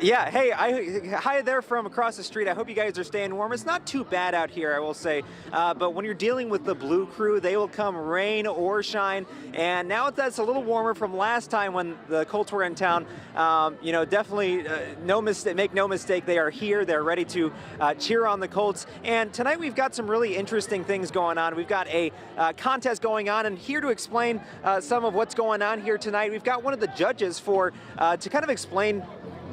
Yeah, hey, hi there from across the street. I hope you guys are staying warm. It's not too bad out here, I will say. But when you're dealing with the Blue Crew, they will come rain or shine. And now that's a little warmer from last time when the Colts were in town. Definitely no mistake. Make no mistake, they are here. They're ready to cheer on the Colts. And tonight we've got some really interesting things going on. We've got a contest going on, and here to explain some of what's going on here tonight, we've got one of the judges to kind of explain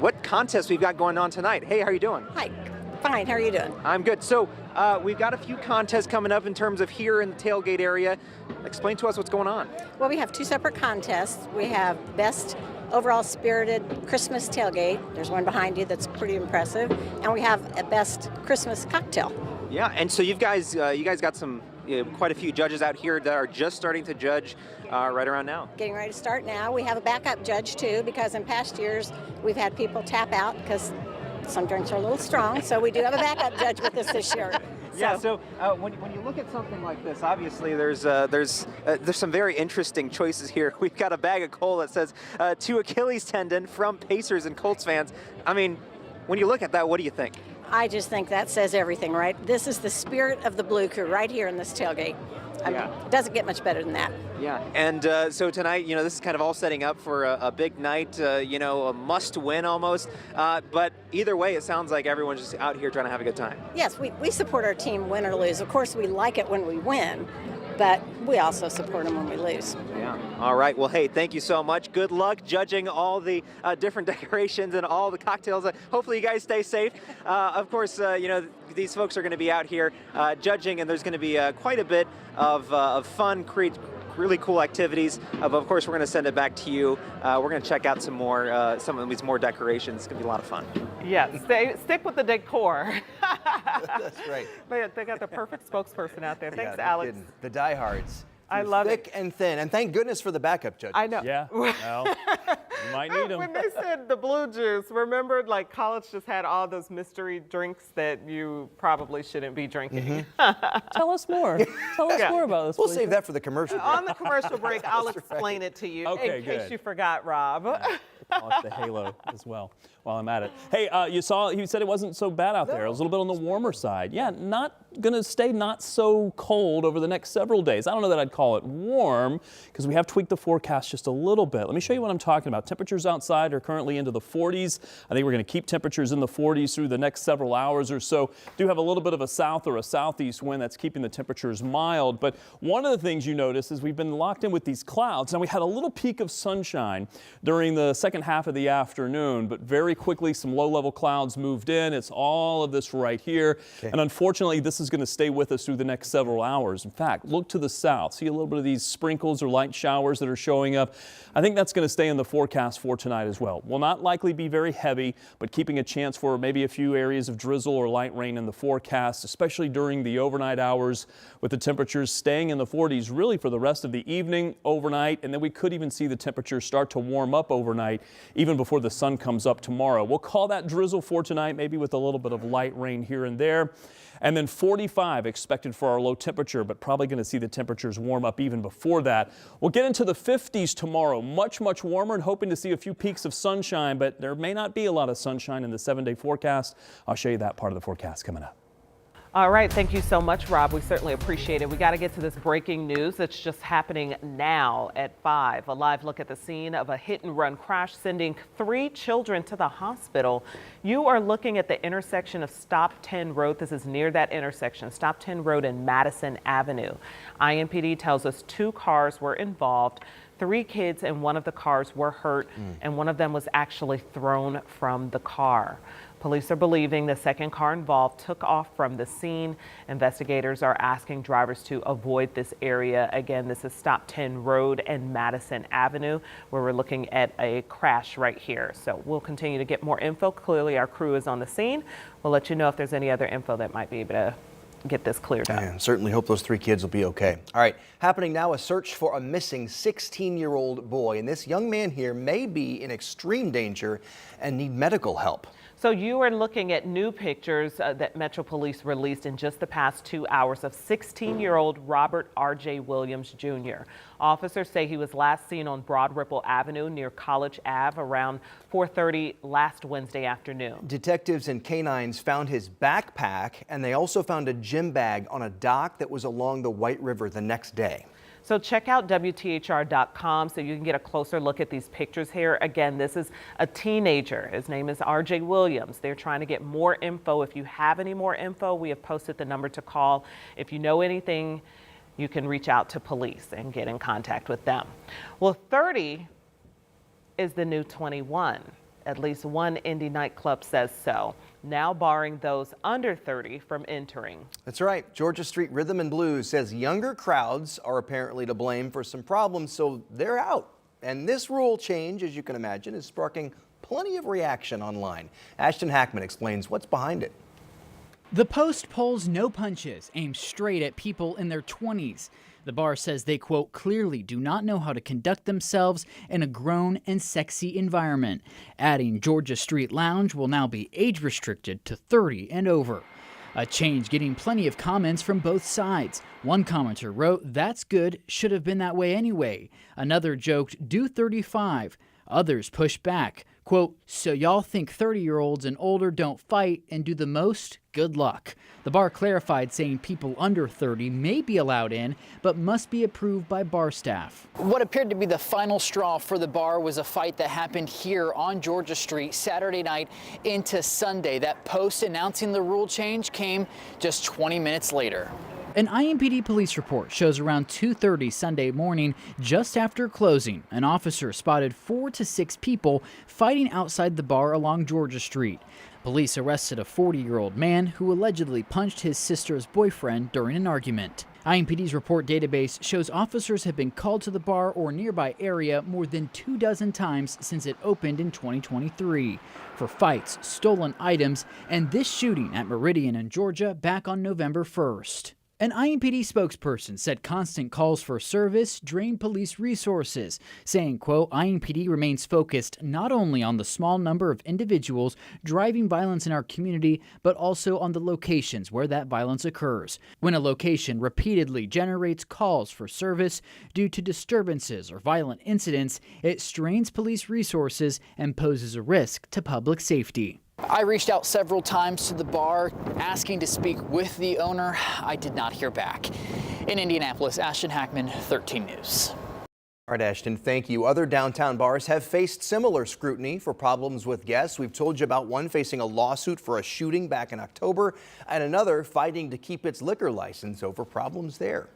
what contest we've got going on tonight. Hey, how are you doing? Hi, fine, how are you doing? I'm good. So we've got a few contests coming up in terms of here in the tailgate area. Explain to us what's going on. Well, we have two separate contests. We have Best Overall Spirited Christmas Tailgate. There's one behind you that's pretty impressive. And we have a Best Christmas Cocktail. Yeah, and so you guys got some quite a few judges out here that are just starting to judge right around now. Getting ready to start now. We have a backup judge too, because in past years we've had people tap out because some drinks are a little strong. So we do have a backup judge with us this year. Yeah, so when you look at something like this, obviously there's some very interesting choices here. We've got a bag of coal that says to Achilles tendon from Pacers and Colts fans. I mean, when you look at that, what do you think? I just think that says everything, right? This is the spirit of the Blue Crew right here in this tailgate. I mean, it doesn't get much better than that. Yeah, and so tonight, this is kind of all setting up for a big night, a must-win almost. But either way, it sounds like everyone's just out here trying to have a good time. Yes, we support our team win or lose. Of course, we like it when we win, but we also support them when we lose. Yeah. All right. Well, hey, thank you so much. Good luck judging all the different decorations and all the cocktails. Hopefully you guys stay safe. Of course, these folks are going to be out here judging, and there's going to be quite a bit of fun, really cool activities. Of course, we're going to send it back to you. We're going to check out some of these more decorations. It's going to be a lot of fun. Yeah, stick with the decor. That's right. They got the perfect spokesperson out there. Thanks, no Alex. kidding. The diehards. I love thick and thin, and thank goodness for the backup judge. I know. Yeah, well, you might need them. When they said the blue juice, remember, like, college just had all those mystery drinks that you probably shouldn't be drinking. Tell us more. Tell us more about this. We'll please. save that for the commercial break. On the commercial break, I'll explain it to you Okay, in case good. you forgot, Rob. Polish the halo as well while I'm at it. Hey, you said it wasn't so bad out there. It was a little bit on the warmer side. Yeah, not going to stay not so cold over the next several days. I don't know that I'd call it warm because we have tweaked the forecast just a little bit. Let me show you what I'm talking about. Temperatures outside are currently into the 40s. I think we're going to keep temperatures in the 40s through the next several hours or so. Do have a little bit of a south or a southeast wind that's keeping the temperatures mild. But one of the things you notice is we've been locked in with these clouds. Now, we had a little peak of sunshine during the second half of the afternoon, but very quickly some low-level clouds moved in. It's all of this right here. Okay. And unfortunately, this is going to stay with us through the next several hours. In fact, look to the south. See a little bit of these sprinkles or light showers that are showing up. I think that's going to stay in the forecast for tonight as well. Will not likely be very heavy, but keeping a chance for maybe a few areas of drizzle or light rain in the forecast, especially during the overnight hours, with the temperatures staying in the 40s really for the rest of the evening, overnight, and then we could even see the temperatures start to warm up overnight even before the sun comes up tomorrow. We'll call that drizzle for tonight, maybe with a little bit of light rain here and there. And then 45 expected for our low temperature, but probably going to see the temperatures warm up even before that. We'll get into the 50s tomorrow, much warmer, and hoping to see a few peaks of sunshine, but there may not be a lot of sunshine in the 7-day forecast. I'll show you that part of the forecast coming up. All right, thank you so much, Rob. We certainly appreciate it. We got to get to this breaking news that's just happening now at 5. A live look at the scene of a hit-and-run crash sending 3 children to the hospital. You are looking at the intersection of Stop 10 Road. This is near that intersection, Stop 10 Road and Madison Avenue. IMPD tells us 2 cars were involved. 3 kids in one of the cars were hurt, and one of them was actually thrown from the car. Police are believing the second car involved took off from the scene. Investigators are asking drivers to avoid this area. Again, this is Stop 10 Road and Madison Avenue, where we're looking at a crash right here. So we'll continue to get more info. Clearly, our crew is on the scene. We'll let you know if there's any other info that might be able to get this cleared up. And certainly hope those 3 kids will be okay. All right, happening now, a search for a missing 16-year-old boy. And this young man here may be in extreme danger and need medical help. So you are looking at new pictures that Metro Police released in just the past 2 hours of 16-year-old Robert R.J. Williams Jr. Officers say he was last seen on Broad Ripple Avenue near College Ave around 4:30 last Wednesday afternoon. Detectives and canines found his backpack, and they also found a gym bag on a dock that was along the White River the next day. So check out WTHR.com so you can get a closer look at these pictures here. Again, this is a teenager. His name is RJ Williams. They're trying to get more info. If you have any more info, we have posted the number to call. If you know anything, you can reach out to police and get in contact with them. Well, 30 is the new 21. At least one Indy nightclub says so, now barring those under 30 from entering. That's right. Georgia Street Rhythm and Blues says younger crowds are apparently to blame for some problems, so they're out. And this rule change, as you can imagine, is sparking plenty of reaction online. Ashton Hackman explains what's behind it. The Post pulls no punches, aimed straight at people in their 20s. The bar says they, quote, clearly do not know how to conduct themselves in a grown and sexy environment, adding Georgia Street Lounge will now be age restricted to 30 and over. A change getting plenty of comments from both sides. One commenter wrote, "That's good, should have been that way anyway." Another joked, "Do 35. Others pushed back, quote, "So y'all think 30-year-olds and older don't fight and do the most? Good luck." The bar clarified, saying people under 30 may be allowed in, but must be approved by bar staff. What appeared to be the final straw for the bar was a fight that happened here on Georgia Street Saturday night into Sunday. That post announcing the rule change came just 20 minutes later. An IMPD police report shows around 2:30 Sunday morning, just after closing, an officer spotted 4 to 6 people fighting outside the bar along Georgia Street. Police arrested a 40-year-old man who allegedly punched his sister's boyfriend during an argument. IMPD's report database shows officers have been called to the bar or nearby area more than 24 times since it opened in 2023 for fights, stolen items, and this shooting at Meridian in Georgia back on November 1st. An IMPD spokesperson said constant calls for service drain police resources, saying, quote, IMPD remains focused not only on the small number of individuals driving violence in our community, but also on the locations where that violence occurs. When a location repeatedly generates calls for service due to disturbances or violent incidents, it strains police resources and poses a risk to public safety. I reached out several times to the bar asking to speak with the owner. I did not hear back. In Indianapolis, Ashton Hackman, 13 News. All right, Ashton, thank you. Other downtown bars have faced similar scrutiny for problems with guests. We've told you about one facing a lawsuit for a shooting back in October and another fighting to keep its liquor license over problems there.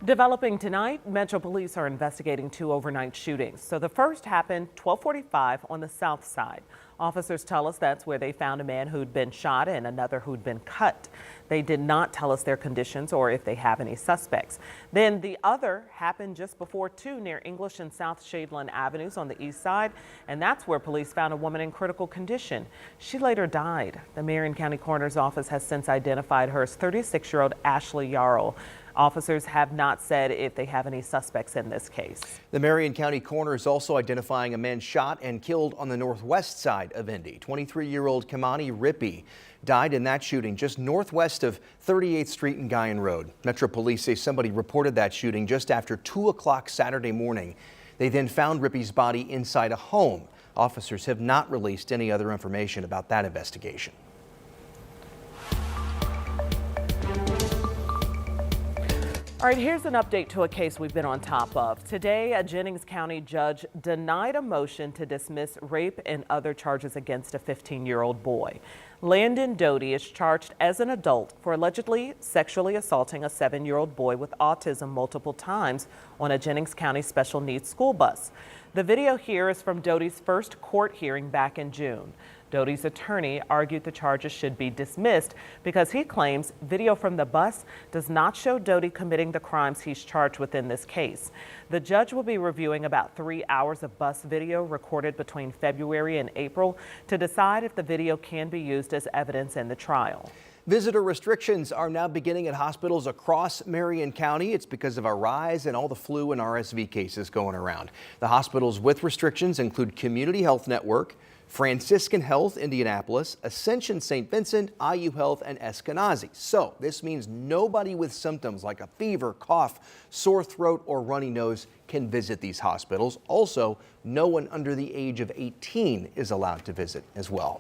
Developing tonight, Metro Police are investigating 2 overnight shootings. So the first happened 12:45 on the south side. Officers tell us that's where they found a man who'd been shot and another who'd been cut. They did not tell us their conditions or if they have any suspects. Then the other happened just before 2 near English and South Shadeland Avenues on the east side, and that's where police found a woman in critical condition. She later died. The Marion County Coroner's Office has since identified her as 36-year-old Ashley Yarrow. Officers have not said if they have any suspects in this case. The Marion County Coroner is also identifying a man shot and killed on the northwest side of Indy. 23-year-old Kamani Rippey died in that shooting just northwest of 38th Street and Guyan Road. Metro Police say somebody reported that shooting just after 2 o'clock Saturday morning. They then found Rippey's body inside a home. Officers have not released any other information about that investigation. All right, here's an update to a case we've been on top of. Today, a Jennings County judge denied a motion to dismiss rape and other charges against a 15-year-old boy. Landon Doty is charged as an adult for allegedly sexually assaulting a 7-year-old boy with autism multiple times on a Jennings County special needs school bus. The video here is from Doty's first court hearing back in June. Doty's attorney argued the charges should be dismissed because he claims video from the bus does not show Doty committing the crimes he's charged with in this case. The judge will be reviewing about 3 hours of bus video recorded between February and April to decide if the video can be used as evidence in the trial. Visitor restrictions are now beginning at hospitals across Marion County. It's because of a rise in all the flu and RSV cases going around. The hospitals with restrictions include Community Health Network, Franciscan Health Indianapolis, Ascension St. Vincent, IU Health, and Eskenazi. So this means nobody with symptoms like a fever, cough, sore throat, or runny nose can visit these hospitals. Also, no one under the age of 18 is allowed to visit as well.